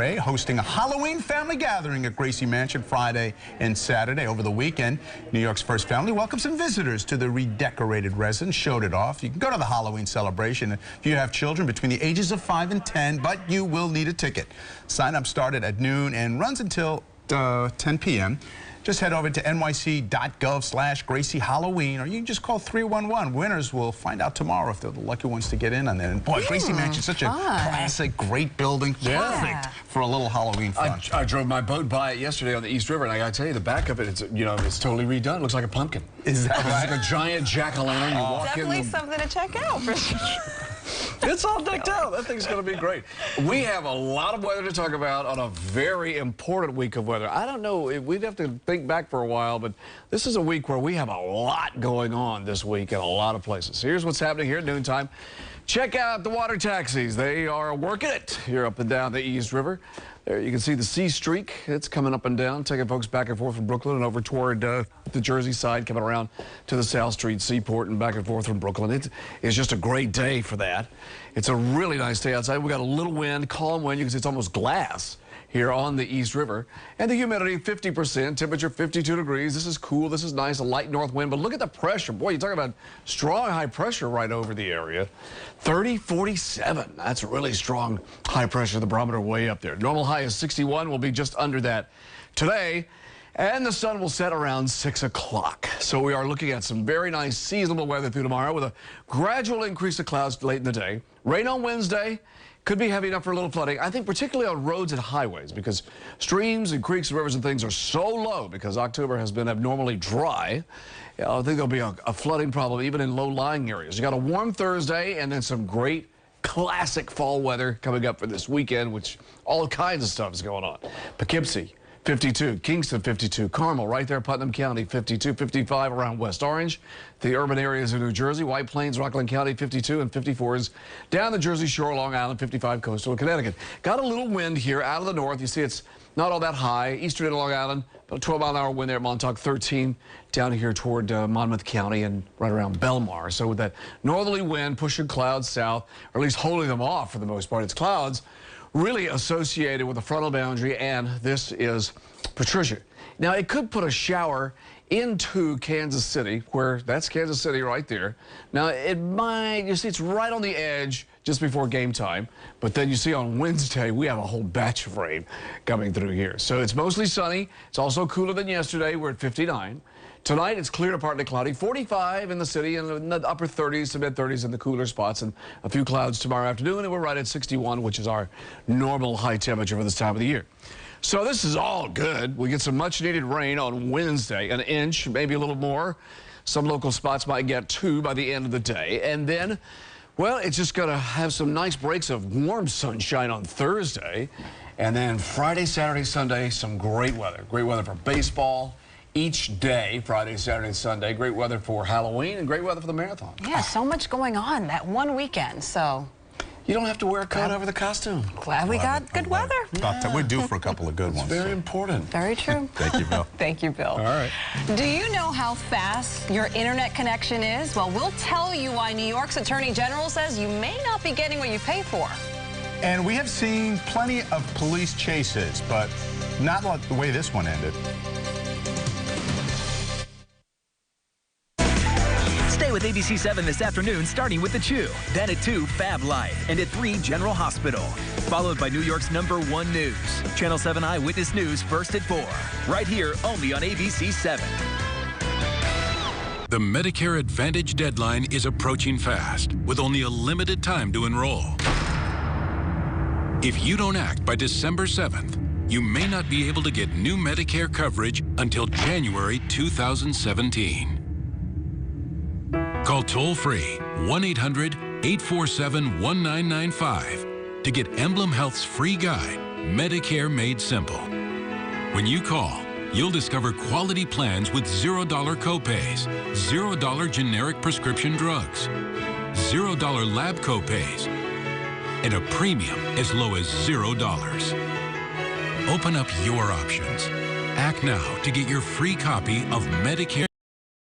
hosting a Halloween family gathering at Gracie Mansion Friday and Saturday. Over the weekend, New York's first family welcomed some visitors to the redecorated residence, showed it off. You can go to the Halloween celebration if you have children between the ages of 5 and 10, but you will need a ticket. Sign-up started at noon and runs until 10 p.m. Just head over to nyc.gov/Gracie Halloween, or you can just call 311. Winners will find out tomorrow if they're the lucky ones to get in on that. And boy, Gracie Mansion, such a classic, great building, perfect for a little Halloween fun. I drove my boat by it yesterday on the East River, and I got to tell you, the back of it, it's totally redone. It looks like a pumpkin. Is that right? It's like a giant jack-o'-lantern. You walk Definitely in. something to check out for sure. It's all decked out. That thing's going to be great. We have a lot of weather to talk about on a very important week of weather. I don't know, we'd have to think back for a while, but this is a week where we have a lot going on this week in a lot of places. Here's what's happening here at noontime. Check out the water taxis. They are working it here up and down the East River. There you can see the C Streak. It's coming up and down, taking folks back and forth from Brooklyn and over toward the Jersey side, coming around to the South Street Seaport and back and forth from Brooklyn. It's just a great day for that. It's a really nice day outside. We got a little wind, calm wind. You can see it's almost glass here on the East River. And the humidity, 50%, temperature 52 degrees. This is cool, this is nice, a light north wind. But look at the pressure. Boy, you're talking about strong high pressure right over the area. 30, 47, that's really strong high pressure, the barometer way up there. Normal high is 61, we'll be just under that today. And the sun will set around 6 o'clock. So we are looking at some very nice seasonable weather through tomorrow with a gradual increase of clouds late in the day. Rain on Wednesday. Could be heavy enough for a little flooding. I think particularly on roads and highways because streams and creeks and rivers and things are so low because October has been abnormally dry. I think there'll be a flooding problem even in low-lying areas. You got a warm Thursday and then some great classic fall weather coming up for this weekend, which all kinds of stuff is going on. Poughkeepsie, 52, Kingston 52, Carmel right there, Putnam County 52, 55 around West Orange, the urban areas of New Jersey, White Plains, Rockland County 52 and 54s, down the Jersey Shore, Long Island 55, coastal Connecticut. Got a little wind here out of the north. You see it's not all that high. Eastern and Long Island, about 12-mile-an-hour wind there at Montauk, 13 down here toward Monmouth County and right around Belmar. So with that northerly wind pushing clouds south, or at least holding them off for the most part, it's clouds really associated with the frontal boundary, and this is Patricia. Now, it could put a shower into Kansas City, where that's Kansas City right there. Now, it might, you see, it's right on the edge just before game time, but then you see on Wednesday, we have a whole batch of rain coming through here. So it's mostly sunny. It's also cooler than yesterday. We're at 59. Tonight, it's clear to partly cloudy, 45 in the city and in the upper 30s to mid-30s in the cooler spots, and a few clouds tomorrow afternoon, and we're right at 61, which is our normal high temperature for this time of the year. So this is all good. We get some much-needed rain on Wednesday, an inch, maybe a little more. Some local spots might get 2 by the end of the day, and then, well, it's just going to have some nice breaks of warm sunshine on Thursday, and then Friday, Saturday, Sunday, some great weather. Great weather for baseball each day, Friday, Saturday, Sunday. Great weather for Halloween and great weather for the marathon. Yeah, so much going on that one weekend, so. You don't have to wear a coat over the costume. Glad we got good weather. Yeah. We're due for a couple of good ones. Very important. Very true. Thank you, Bill. Thank you, Bill. All right. Do you know how fast your internet connection is? Well, we'll tell you why New York's Attorney General says you may not be getting what you pay for. And we have seen plenty of police chases, but not like the way this one ended. Stay with ABC 7 this afternoon, starting with The Chew. Then at 2, Fab Life. And at 3, General Hospital. Followed by New York's #1 news. Channel 7 Eyewitness News first at 4. Right here, only on ABC 7. The Medicare Advantage deadline is approaching fast, with only a limited time to enroll. If you don't act by December 7th, you may not be able to get new Medicare coverage until January 2017. Call toll-free 1-800-847-1995 to get Emblem Health's free guide, Medicare Made Simple. When you call, you'll discover quality plans with $0 copays, $0 generic prescription drugs, $0 lab copays, and a premium as low as $0. Open up your options. Act now to get your free copy of Medicare.